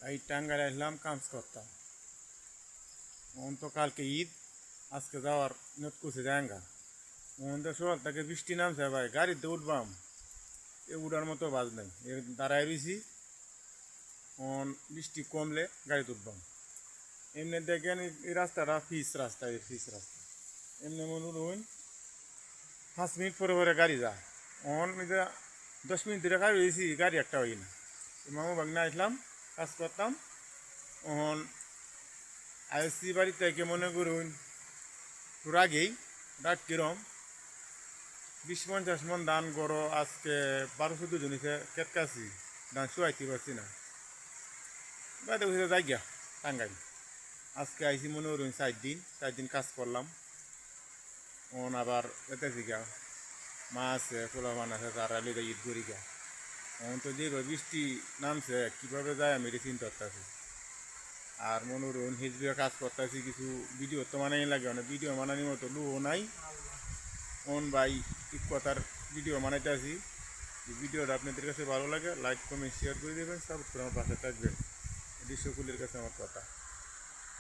এই টাঙ্গাইল আসলাম কাজ করতাম। তো কালকে ঈদ, আজকে যাওয়ার নিয়ত করছে জায়গা। তো সকাল থেকে বৃষ্টি নামছে ভাই, গাড়িতে উঠবাম এ উঠার মতো বাজ নাই, এ দাঁড়ায় রয়েছি। বৃষ্টি কমলে গাড়িতে উঠবাম। এমনি দেখেন এই রাস্তাটা ফিস রাস্তা। এমনি মনে রইন 5 মিনিট পরে পরে গাড়ি যায়। এটা 10 মিনিট ধরে গাড়ি হয়েছি, গাড়ি একটা হয় না। মামু বাগনা আসলাম, কাজ করতাম। অন আইসি বাড়ি থেকে মনে করুন তোর আগেই রাত কিরম 20-50 মন ধান গড়ো। আজকে 12-14 জন হয়েছে কেট কাছি, ধান শুয়াইতে পারছি না। বাইরে হয়েছে যাই গিয়া টাঙ্গাইল। আজকে আইসি মনে করুন 4 দিন কাজ করলাম। আবার এতে গিয়া মা আছে, পোলা মান আছে, তারা লিদে ঈদ করি গিয়া। তো যেভাবে বৃষ্টি নামছে কীভাবে যায় আমি এটা চিন্তা করতেছি। আর মনোরণ হিজবিয়া কাজ করতেছি, কিছু ভিডিও তো মানাই লাগে, অনেক ভিডিও মানানির মতো লুও নাই। ভাই ঠিক কথার ভিডিও বানাইতে আসি। ভিডিওটা আপনাদের কাছে ভালো লাগে লাইক কমেন্ট শেয়ার করে দেবেন, সাবস্ক্রাইব আমার পাশে থাকবেন। এটি সকলের কাছে আমার কথা।